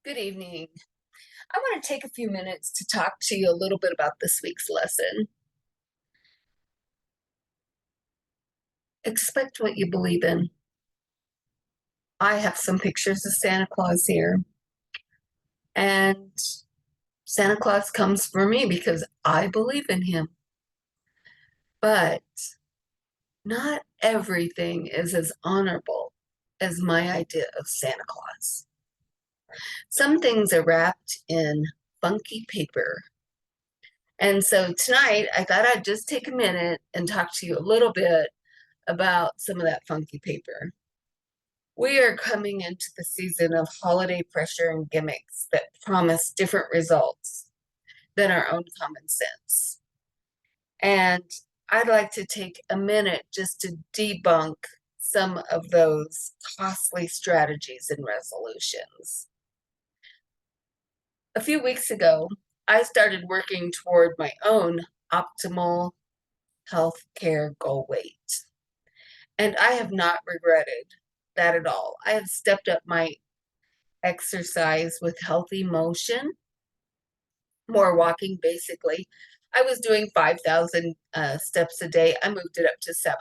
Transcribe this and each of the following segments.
Good evening. I want to take a few minutes to talk to you a little bit about this week's lesson. Expect what you believe in. I have some pictures of Santa Claus here, and Santa Claus comes for me because I believe in him. But not everything is as honorable as my idea of Santa Claus. Some things are wrapped in funky paper. And so tonight, I thought I'd just take a minute and talk to you a little bit about some of that funky paper. We are coming into the season of holiday pressure and gimmicks that promise different results than our own common sense. And I'd like to take a minute just to debunk some of those costly strategies and resolutions. A few weeks ago, I started working toward my own optimal health care goal weight. And I have not regretted that at all. I have stepped up my exercise with healthy motion, more walking basically. I was doing 5,000 steps a day. I moved it up to 7.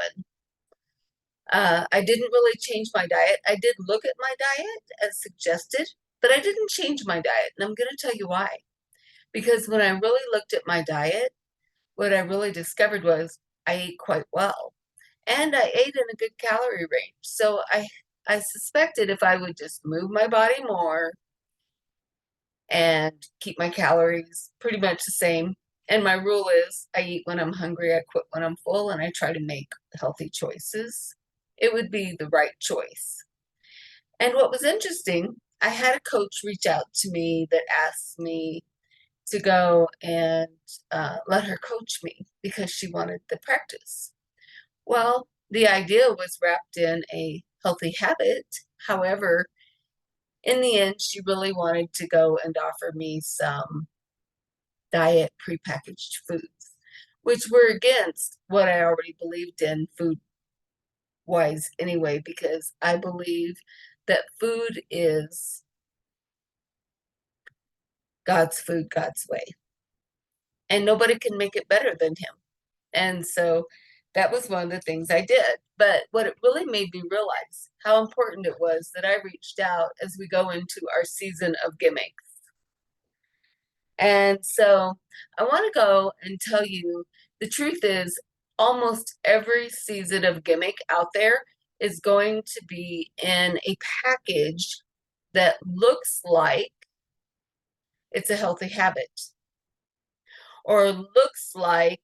I didn't really change my diet. I did look at my diet as suggested, but I didn't change my diet. And I'm going to tell you why. Because when I really looked at my diet, what I really discovered was I ate quite well. And I ate in a good calorie range. So I suspected if I would just move my body more and keep my calories pretty much the same. And my rule is I eat when I'm hungry, I quit when I'm full, and I try to make healthy choices. It would be the right choice. And what was interesting, I had a coach reach out to me that asked me to go and let her coach me because she wanted the practice. Well, the idea was wrapped in a healthy habit. However, in the end, she really wanted to go and offer me some diet prepackaged foods, which were against what I already believed in food wise anyway, because I believe that food is God's food, God's way, and nobody can make it better than Him. And so that was one of the things I did. But what it really made me realize how important it was that I reached out as we go into our season of gimmicks. And so I want to go and tell you the truth is almost every season of gimmick out there is going to be in a package that looks like it's a healthy habit or looks like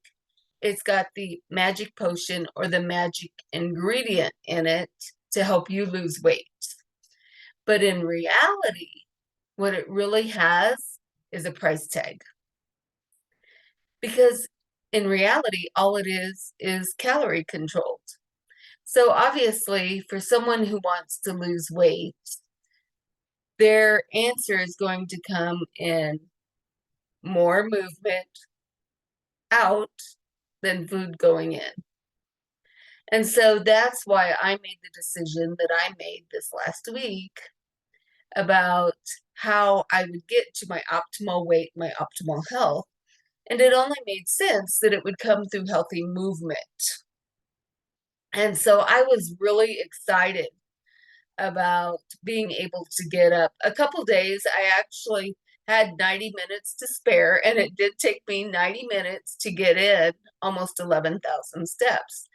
it's got the magic potion or the magic ingredient in it to help you lose weight. But in reality, what it really has is a price tag. Because in reality, all it is calorie controlled. So obviously, for someone who wants to lose weight, their answer is going to come in more movement out than food going in. And so that's why I made the decision that I made this last week about how I would get to my optimal weight, my optimal health. And it only made sense that it would come through healthy movement. And so I was really excited about being able to get up. A couple days, I actually had 90 minutes to spare, and it did take me 90 minutes to get in almost 11,000 steps.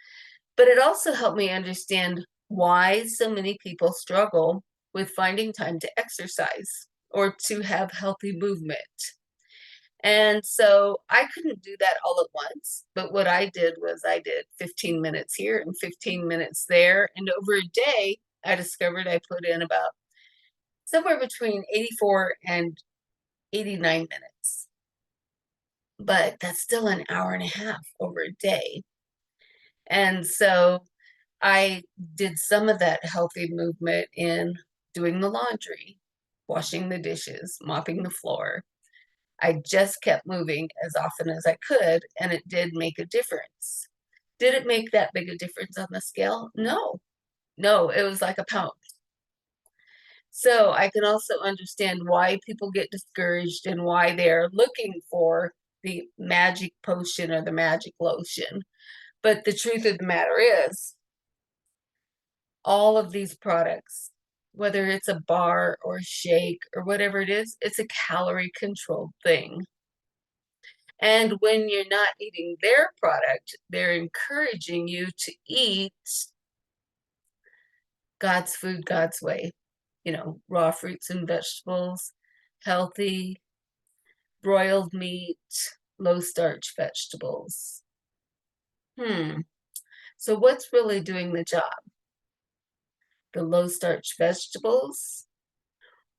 But it also helped me understand why so many people struggle with finding time to exercise or to have healthy movement. And so I couldn't do that all at once. But what I did was I did 15 minutes here and 15 minutes there. And over a day, I discovered I put in about somewhere between 84 and 89 minutes. But that's still an hour and a half over a day. And so I did some of that healthy movement in doing the laundry, washing the dishes, mopping the floor. I just kept moving as often as I could, and it did make a difference. Did it make that big a difference on the scale? No, no, it was like a pound. So I can also understand why people get discouraged and why they're looking for the magic potion or the magic lotion. But the truth of the matter is, all of these products, whether it's a bar or a shake or whatever it is, it's a calorie controlled thing. And when you're not eating their product, they're encouraging you to eat God's food, God's way. Raw fruits and vegetables, healthy, broiled meat, low starch vegetables. So what's really doing the job? The low starch vegetables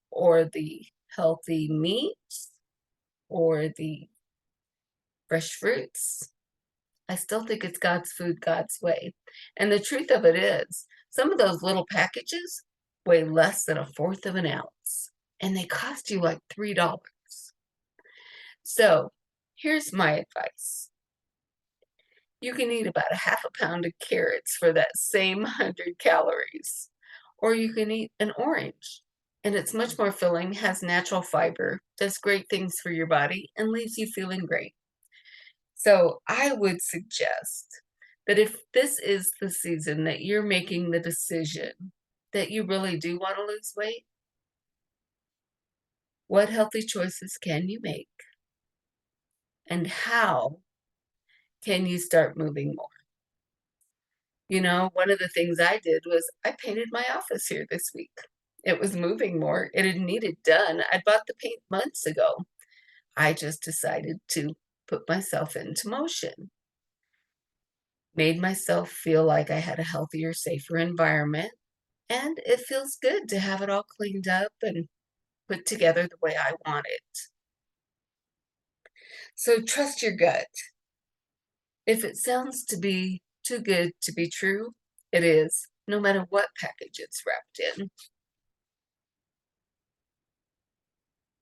or the healthy meats or the fresh fruits? I still think it's God's food, God's way. And the truth of it is, some of those little packages weigh less than a fourth of an ounce, and they cost you like $3. So here's my advice. You can eat about a half a pound of carrots for that same 100 calories. Or you can eat an orange, and it's much more filling, has natural fiber, does great things for your body, and leaves you feeling great. So I would suggest that if this is the season that you're making the decision that you really do want to lose weight, what healthy choices can you make? And how can you start moving more? One of the things I did was I painted my office here this week. It was moving more. It had needed done. I bought the paint months ago. I just decided to put myself into motion, made myself feel like I had a healthier, safer environment, and it feels good to have it all cleaned up and put together the way I want it. So trust your gut. If it sounds to be too good to be true, it is, no matter what package it's wrapped in.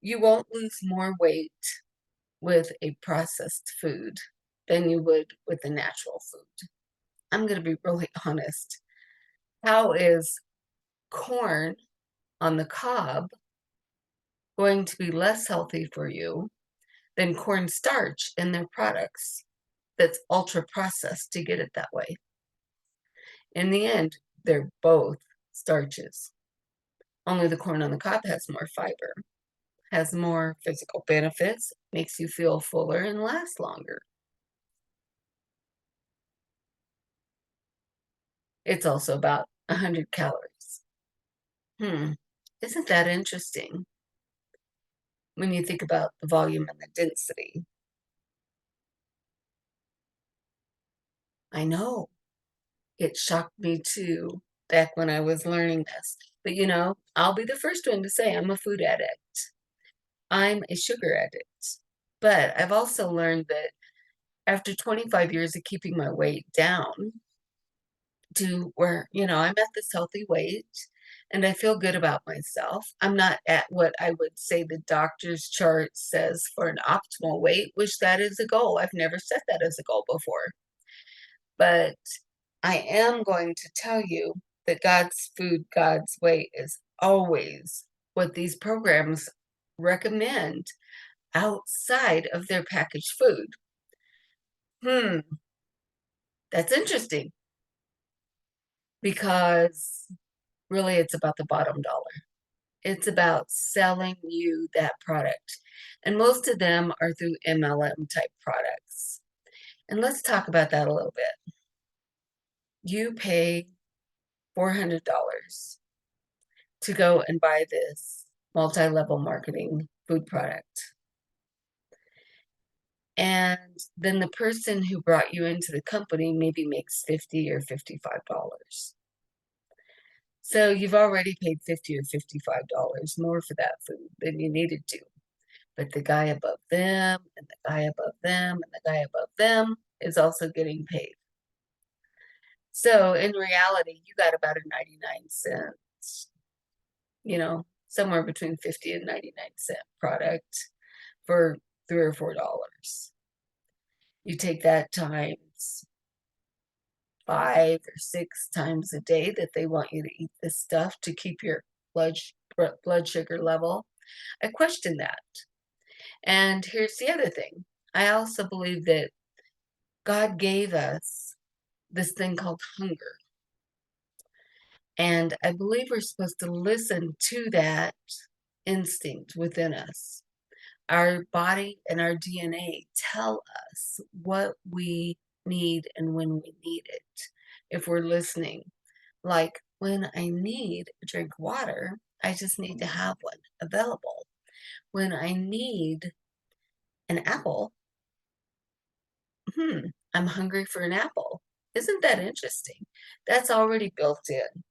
You won't lose more weight with a processed food than you would with a natural food. I'm going to be really honest. How is corn on the cob going to be less healthy for you than cornstarch in their products that's ultra processed to get it that way? In the end, they're both starches. Only the corn on the cob has more fiber, has more physical benefits, makes you feel fuller and last longer. It's also about 100 calories. Isn't that interesting when you think about the volume and the density? I know. It shocked me too back when I was learning this. But I'll be the first one to say I'm a food addict. I'm a sugar addict. But I've also learned that after 25 years of keeping my weight down to where, I'm at this healthy weight and I feel good about myself. I'm not at what I would say the doctor's chart says for an optimal weight, which that is a goal. I've never set that as a goal before. But I am going to tell you that God's food, God's way is always what these programs recommend outside of their packaged food. That's interesting because really it's about the bottom dollar. It's about selling you that product. And most of them are through MLM type products. And let's talk about that a little bit. You pay $400 to go and buy this multi-level marketing food product. And then the person who brought you into the company maybe makes $50 or $55. So you've already paid $50 or $55 more for that food than you needed to. But the guy above them, and the guy above them, and the guy above them is also getting paid. So in reality, you got about a 99 cents, somewhere between 50 and 99-cent product for $3 or $4. You take that times 5 or 6 times a day that they want you to eat this stuff to keep your blood blood sugar level. I question that. And here's the other thing. I also believe that God gave us this thing called hunger. And I believe we're supposed to listen to that instinct within us. Our body and our DNA tell us what we need and when we need it. If we're listening, like when I need a drink of water, I just need to have one available. When I need an apple, I'm hungry for an apple. Isn't that interesting? That's already built in.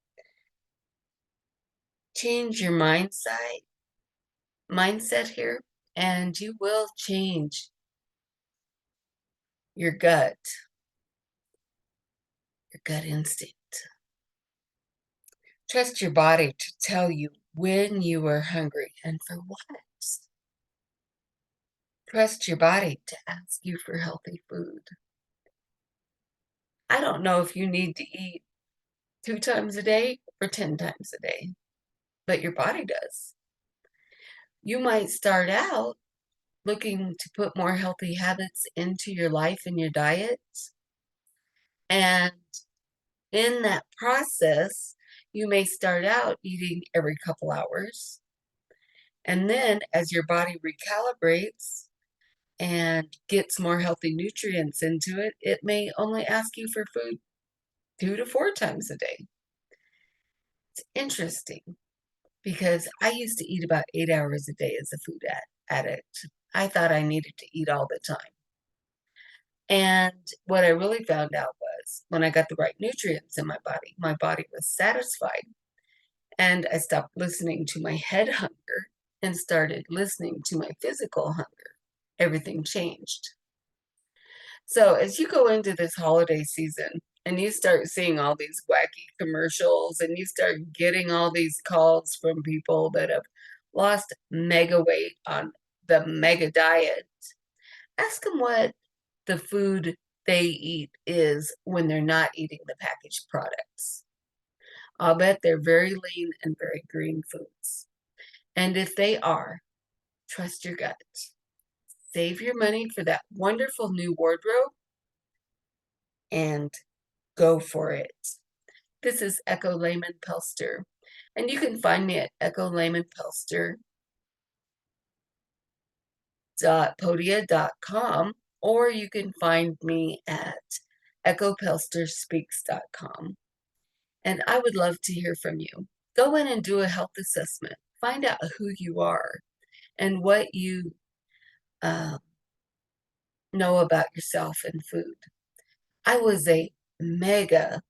Change your mindset here, and you will change your gut instinct. Trust your body to tell you when you are hungry and for what. Trust your body to ask you for healthy food. I don't know if you need to eat 2 times a day or 10 times a day, but your body does. You might start out looking to put more healthy habits into your life and your diet. And in that process, you may start out eating every couple hours. And then as your body recalibrates and gets more healthy nutrients into it, it may only ask you for food 2 to 4 times a day. It's interesting because I used to eat about 8 hours a day as a food addict. I thought I needed to eat all the time. And what I really found out was when I got the right nutrients in my body was satisfied. And I stopped listening to my head hunger and started listening to my physical hunger. Everything changed. So as you go into this holiday season and you start seeing all these wacky commercials and you start getting all these calls from people that have lost mega weight on the mega diet, ask them what the food they eat is when they're not eating the packaged products. I'll bet they're very lean and very green foods. And if they are, trust your gut. Save your money for that wonderful new wardrobe and go for it. This is Echo Lehman Pelster, and you can find me at echolehmanpelster.podia.com, or you can find me at echopelsterspeaks.com. And I would love to hear from you. Go in and do a health assessment. Find out who you are and what you know about yourself and food. I was a mega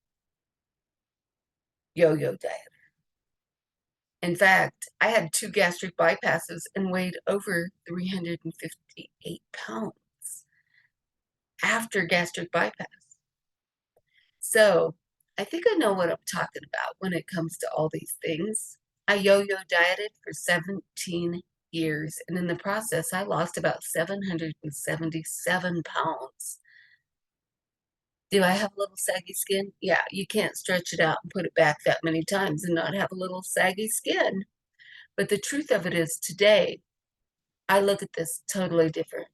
yo-yo diet. In fact, I had 2 gastric bypasses and weighed over 358 pounds after gastric bypass. So I think I know what I'm talking about when it comes to all these things. I yo-yo dieted for 17 years, and in the process, I lost about 777 pounds. Do I have a little saggy skin? Yeah, you can't stretch it out and put it back that many times and not have a little saggy skin. But the truth of it is today, I look at this totally different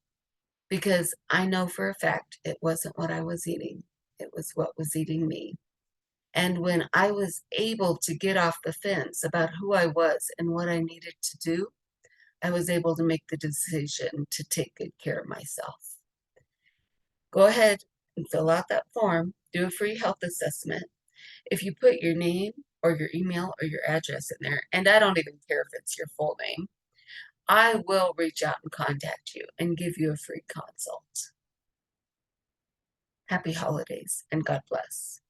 because I know for a fact it wasn't what I was eating. It was what was eating me. And when I was able to get off the fence about who I was and what I needed to do, I was able to make the decision to take good care of myself. Go ahead and fill out that form, do a free health assessment. If you put your name or your email or your address in there, and I don't even care if it's your full name, I will reach out and contact you and give you a free consult. Happy holidays and God bless.